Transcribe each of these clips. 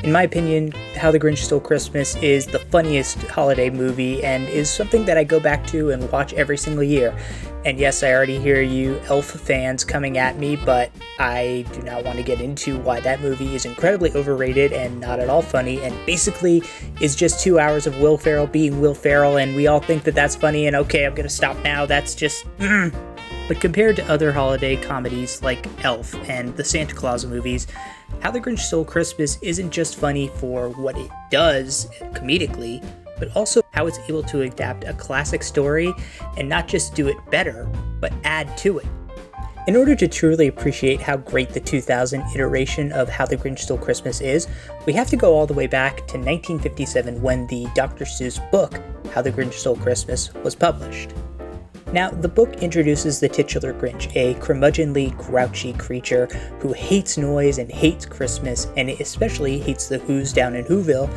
In my opinion, How the Grinch Stole Christmas is the funniest holiday movie and is something that I go back to and watch every single year. And yes, I already hear you Elf fans coming at me, but I do not want to get into why that movie is incredibly overrated and not at all funny, and basically is just 2 hours of Will Ferrell being Will Ferrell, and we all think that that's funny, and okay, I'm gonna stop now, that's just... But compared to other holiday comedies like Elf and the Santa Claus movies, How the Grinch Stole Christmas isn't just funny for what it does comedically, but also how it's able to adapt a classic story and not just do it better, but add to it. In order to truly appreciate how great the 2000 iteration of How the Grinch Stole Christmas is, we have to go all the way back to 1957 when the Dr. Seuss book, How the Grinch Stole Christmas, was published. Now, the book introduces the titular Grinch, a curmudgeonly, grouchy creature who hates noise and hates Christmas, and especially hates the Who's down in Whoville,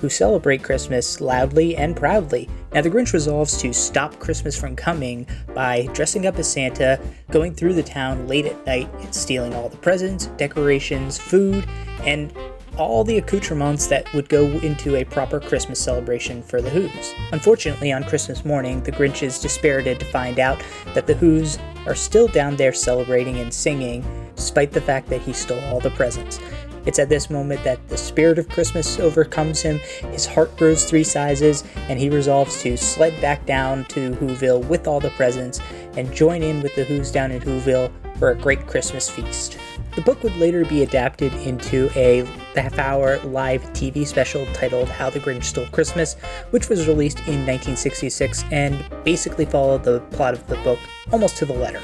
who celebrate Christmas loudly and proudly. Now, the Grinch resolves to stop Christmas from coming by dressing up as Santa, going through the town late at night, and stealing all the presents, decorations, food, and all the accoutrements that would go into a proper Christmas celebration for the Who's. Unfortunately, on Christmas morning, the Grinch is dispirited to find out that the Who's are still down there celebrating and singing, despite the fact that he stole all the presents. It's at this moment that the spirit of Christmas overcomes him, his heart grows 3 sizes, and he resolves to sled back down to Whoville with all the presents and join in with the Who's down in Whoville for a great Christmas feast. The book would later be adapted into a half-hour live TV special titled How the Grinch Stole Christmas, which was released in 1966 and basically followed the plot of the book almost to the letter.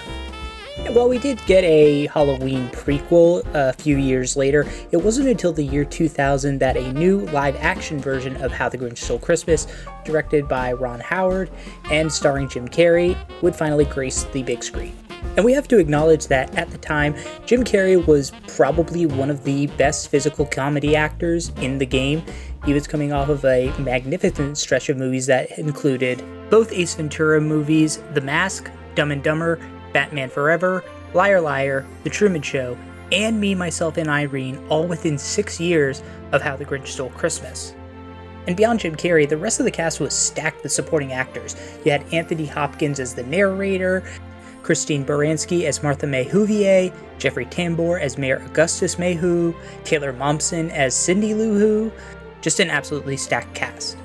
While we did get a Halloween prequel a few years later, it wasn't until the year 2000 that a new live-action version of How the Grinch Stole Christmas, directed by Ron Howard and starring Jim Carrey, would finally grace the big screen. And we have to acknowledge that at the time, Jim Carrey was probably one of the best physical comedy actors in the game. He was coming off of a magnificent stretch of movies that included both Ace Ventura movies, The Mask, Dumb and Dumber, Batman Forever, Liar Liar, The Truman Show, and Me, Myself, and Irene, all within 6 years of How the Grinch Stole Christmas. And beyond Jim Carrey, the rest of the cast was stacked with supporting actors. You had Anthony Hopkins as the narrator, Christine Baranski as Martha May Whovier, Jeffrey Tambor as Mayor Augustus Mayhew, Taylor Momsen as Cindy Lou Who, just an absolutely stacked cast.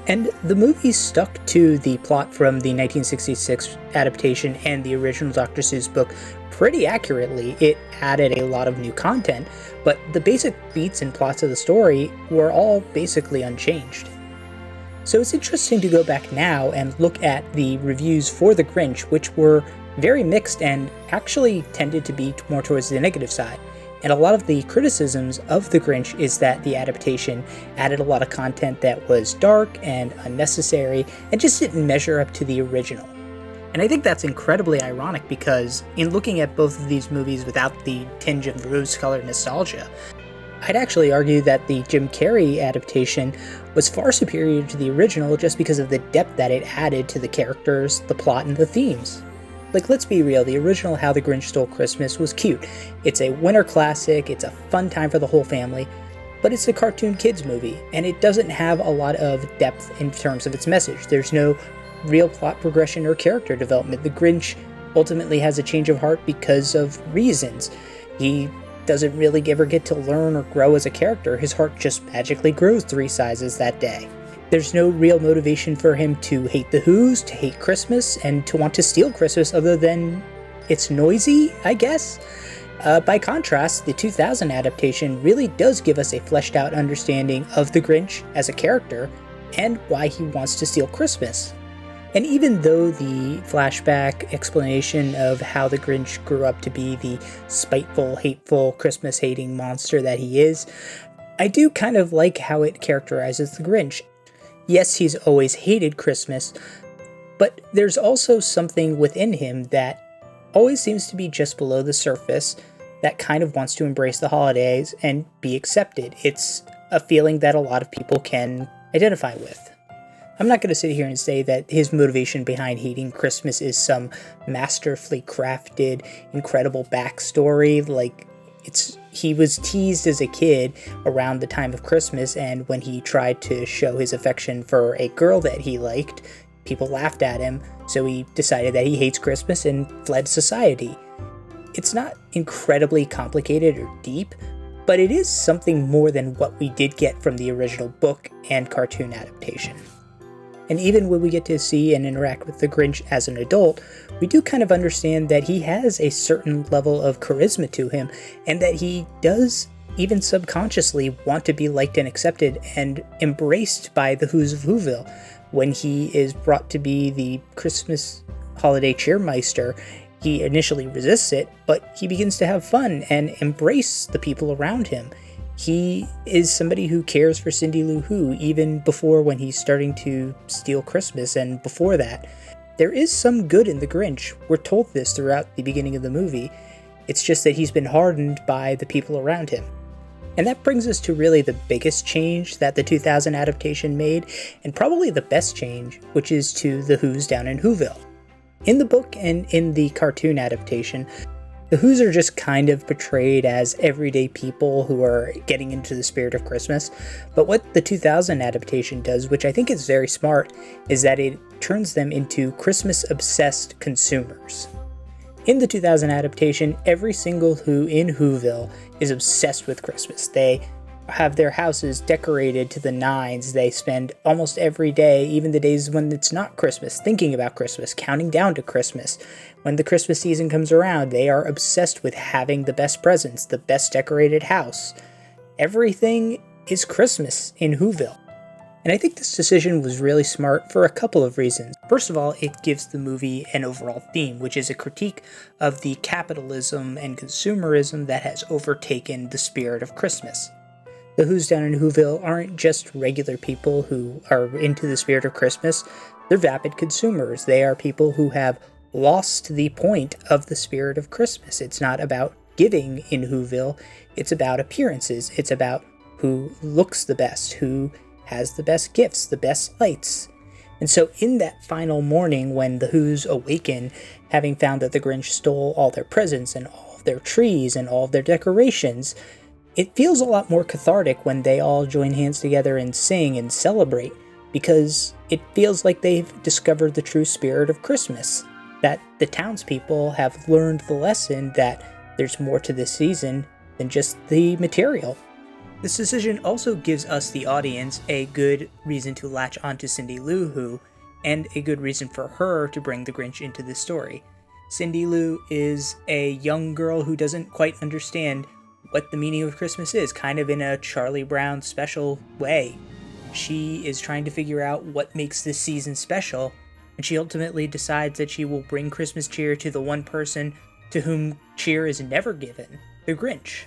And the movie stuck to the plot from the 1966 adaptation and the original Dr. Seuss book pretty accurately. It added a lot of new content, but the basic beats and plots of the story were all basically unchanged. So it's interesting to go back now and look at the reviews for The Grinch, which were very mixed and actually tended to be more towards the negative side. And a lot of the criticisms of The Grinch is that the adaptation added a lot of content that was dark and unnecessary and just didn't measure up to the original. And I think that's incredibly ironic because in looking at both of these movies without the tinge of rose-colored nostalgia, I'd actually argue that the Jim Carrey adaptation was far superior to the original just because of the depth that it added to the characters, the plot, and the themes. Like, let's be real, the original How the Grinch Stole Christmas was cute. It's a winter classic, it's a fun time for the whole family, but it's a cartoon kids movie, and it doesn't have a lot of depth in terms of its message. There's no real plot progression or character development. The Grinch ultimately has a change of heart because of reasons. He doesn't really ever get to learn or grow as a character. His heart just magically grows 3 sizes that day. There's no real motivation for him to hate the Who's, to hate Christmas, and to want to steal Christmas other than it's noisy, I guess. By contrast, the 2000 adaptation really does give us a fleshed out understanding of the Grinch as a character and why he wants to steal Christmas. And even though the flashback explanation of how the Grinch grew up to be the spiteful, hateful, Christmas-hating monster that he is, I do kind of like how it characterizes the Grinch. Yes, he's always hated Christmas, but there's also something within him that always seems to be just below the surface that kind of wants to embrace the holidays and be accepted. It's a feeling that a lot of people can identify with. I'm not going to sit here and say that his motivation behind hating Christmas is some masterfully crafted, incredible backstory. Like, He was teased as a kid around the time of Christmas, and when he tried to show his affection for a girl that he liked, people laughed at him, so he decided that he hates Christmas and fled society. It's not incredibly complicated or deep, but it is something more than what we did get from the original book and cartoon adaptation. And even when we get to see and interact with the Grinch as an adult, we do kind of understand that he has a certain level of charisma to him, and that he does, even subconsciously, want to be liked and accepted and embraced by the Who's of Whoville. When he is brought to be the Christmas holiday cheermeister, he initially resists it, but he begins to have fun and embrace the people around him. He is somebody who cares for Cindy Lou Who even before when he's starting to steal Christmas, and before that. There is some good in the Grinch. We're told this throughout the beginning of the movie. It's just that he's been hardened by the people around him. And that brings us to really the biggest change that the 2000 adaptation made, and probably the best change, which is to the Who's down in Whoville. In the book and in the cartoon adaptation, the Who's are just kind of portrayed as everyday people who are getting into the spirit of Christmas, but what the 2000 adaptation does, which I think is very smart, is that it turns them into Christmas-obsessed consumers. In the 2000 adaptation, every single Who in Whoville is obsessed with Christmas. They have their houses decorated to the nines. They spend almost every day, even the days when it's not Christmas, thinking about Christmas, counting down to Christmas. When the Christmas season comes around, they are obsessed with having the best presents, the best decorated house. Everything is Christmas in Whoville. And I think this decision was really smart for a couple of reasons. First of all, it gives the movie an overall theme, which is a critique of the capitalism and consumerism that has overtaken the spirit of Christmas. The Who's down in Whoville aren't just regular people who are into the spirit of Christmas. They're vapid consumers. They are people who have lost the point of the spirit of Christmas. It's not about giving in Whoville. It's about appearances. It's about who looks the best, who has the best gifts, the best lights. And so in that final morning when the Who's awaken, having found that the Grinch stole all their presents and all of their trees and all of their decorations, it feels a lot more cathartic when they all join hands together and sing and celebrate, because it feels like they've discovered the true spirit of Christmas, that the townspeople have learned the lesson that there's more to this season than just the material. This decision also gives us, the audience, a good reason to latch onto Cindy Lou Who, and a good reason for her to bring the Grinch into the story. Cindy Lou is a young girl who doesn't quite understand what the meaning of Christmas is, kind of in a Charlie Brown special way. She is trying to figure out what makes this season special, and she ultimately decides that she will bring Christmas cheer to the one person to whom cheer is never given, the Grinch.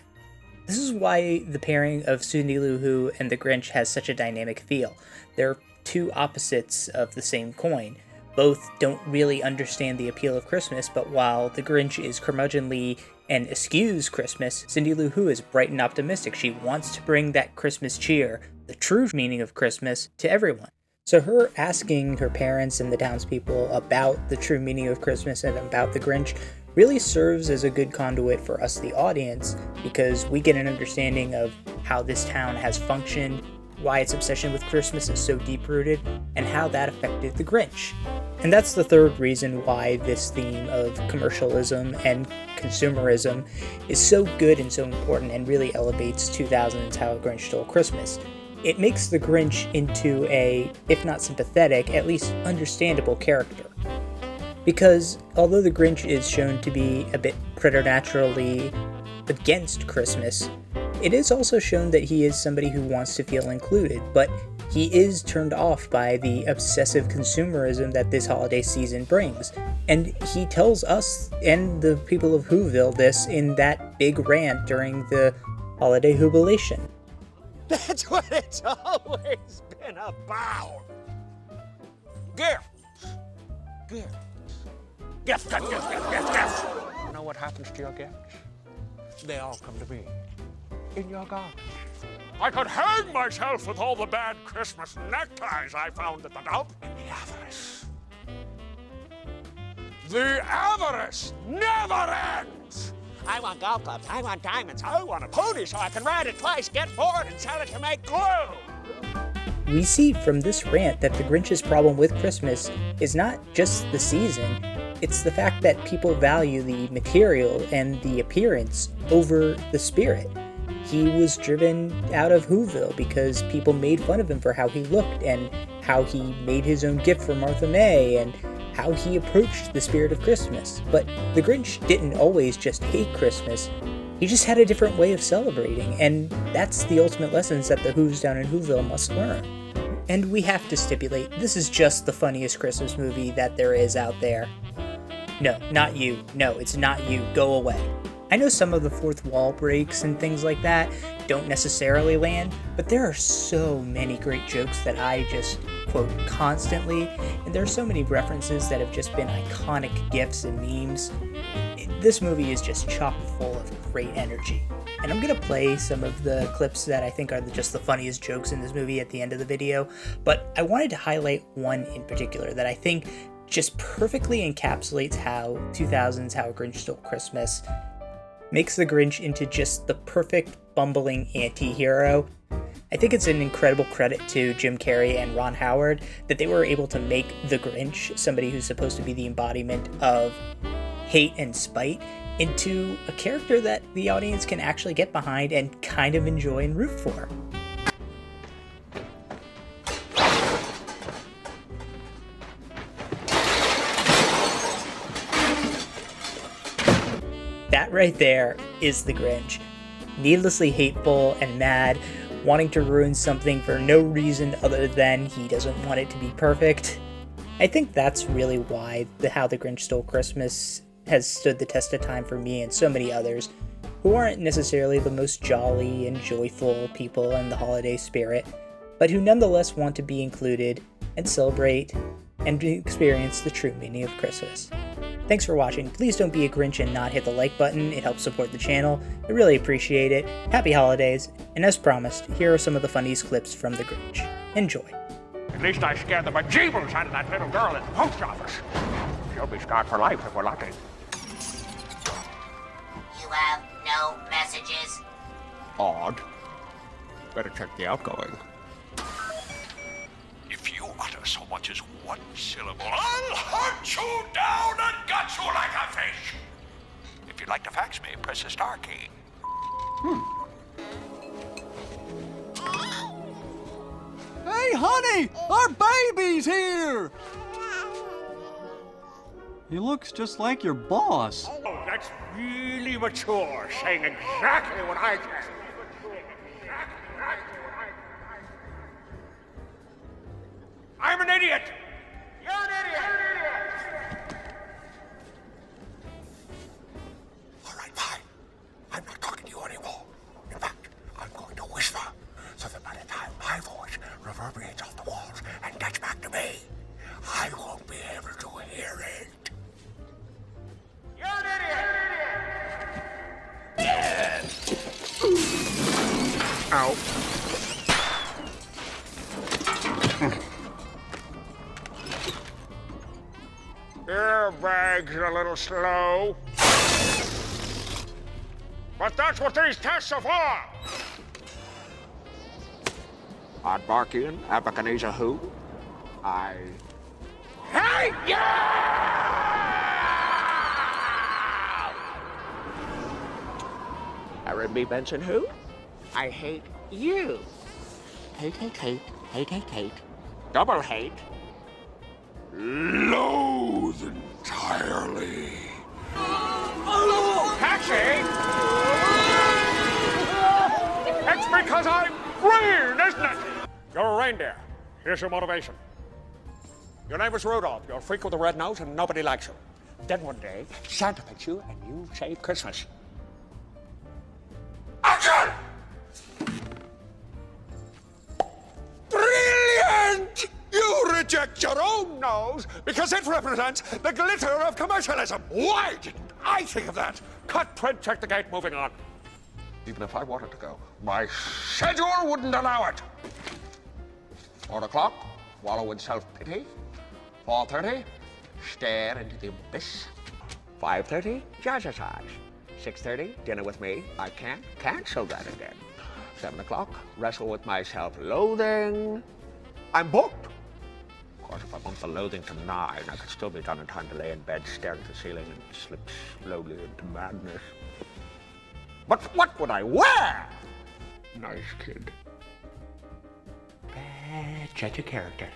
This is why the pairing of Cindy Lou Who and the Grinch has such a dynamic feel. They're two opposites of the same coin. Both don't really understand the appeal of Christmas, but while the Grinch is curmudgeonly and eschews Christmas, Cindy Lou Who is bright and optimistic. She wants to bring that Christmas cheer, the true meaning of Christmas, to everyone. So her asking her parents and the townspeople about the true meaning of Christmas and about the Grinch really serves as a good conduit for us, the audience, because we get an understanding of how this town has functioned, why its obsession with Christmas is so deep-rooted, and how that affected the Grinch. And that's the third reason why this theme of commercialism and consumerism is so good and so important, and really elevates 2000's How the Grinch Stole Christmas. It makes the Grinch into a, if not sympathetic, at least understandable character. Because although the Grinch is shown to be a bit preternaturally against Christmas, it is also shown that he is somebody who wants to feel included, but he is turned off by the obsessive consumerism that this holiday season brings. And he tells us and the people of Whoville this in that big rant during the holiday jubilation. That's what it's always been about. Gifts. Gifts. Gifts, gifts, gifts, gifts, gifts, gifts. You know what happens to your gifts? They all come to me in your garbage. I could hang myself with all the bad Christmas neckties I found at the dump. And the avarice. The avarice never ends. I want golf clubs. I want diamonds. I want a pony so I can ride it twice, get bored, and sell it to make glue. We see from this rant that the Grinch's problem with Christmas is not just the season, it's the fact that people value the material and the appearance over the spirit. He was driven out of Whoville because people made fun of him for how he looked and how he made his own gift for Martha May and how he approached the spirit of Christmas. But the Grinch didn't always just hate Christmas. He just had a different way of celebrating, and that's the ultimate lessons that the Who's down in Whoville must learn. And we have to stipulate, this is just the funniest Christmas movie that there is out there. No, not you. No, it's not you. Go away. I know some of the fourth wall breaks and things like that don't necessarily land, but there are so many great jokes that I just quote constantly, and there are so many references that have just been iconic gifs and memes. This movie is just chock full of great energy. And I'm gonna play some of the clips that I think are just the funniest jokes in this movie at the end of the video, but I wanted to highlight one in particular that I think just perfectly encapsulates how 2000s How a Grinch Stole Christmas makes the Grinch into just the perfect bumbling anti-hero. I think it's an incredible credit to Jim Carrey and Ron Howard that they were able to make the Grinch, somebody who's supposed to be the embodiment of hate and spite, into a character that the audience can actually get behind and kind of enjoy and root for. That right there is the Grinch. Needlessly hateful and mad, wanting to ruin something for no reason other than he doesn't want it to be perfect. I think that's really why How the Grinch Stole Christmas has stood the test of time for me and so many others who aren't necessarily the most jolly and joyful people in the holiday spirit, but who nonetheless want to be included and celebrate and experience the true meaning of Christmas. Thanks for watching. Please don't be a Grinch and not hit the like button. It helps support the channel. I really appreciate it. Happy holidays. And as promised, here are some of the funniest clips from the Grinch. Enjoy. At least I scared the bejeebers out of that little girl at the post office. She'll be scarred for life if we're lucky. You have no messages? Odd. Better check the outgoing. If you utter so much as one syllable, I'll hunt you down and gut you like a fish. If you'd like to fax me, press the star key. Hey, honey! Our baby's here! He looks just like your boss. Oh, that's really mature, saying exactly what I said. I'm an idiot! You're an idiot! All right, fine. I'm not talking to you anymore. In fact, I'm going to whisper, so that by the time my voice reverberates off the walls and gets back to me, I won't be able to hear it. You're an idiot! Ow. Airbag's a little slow. But that's what these tests are for! Adbarkian, Abacanesa who? I hate you! Aaron B. Benson who? I hate you. Hate, hate, hate, hate, hate, hate. Double hate. Loathe entirely. Taxi! It's because I'm green, isn't it? You're a reindeer. Here's your motivation. Your name is Rudolph. You're a freak with a red nose and nobody likes you. Then one day, Santa picks you and you save Christmas. Action! Brilliant! You reject your own nose because it represents the glitter of commercialism. Why didn't I think of that? Cut, print, check the gate, moving on. Even if I wanted to go, my schedule wouldn't allow it. 4 o'clock, wallow in self-pity. 4:30, stare into the abyss. 5:30, jazzercise. 6:30, dinner with me. I can't cancel that again. 7 o'clock, wrestle with my self-loathing. I'm booked. Of course, if I bumped the loathing to 9, I could still be done in time to lay in bed, staring at the ceiling, and slip slowly into madness. But what would I wear? Nice kid. Bad judge of character.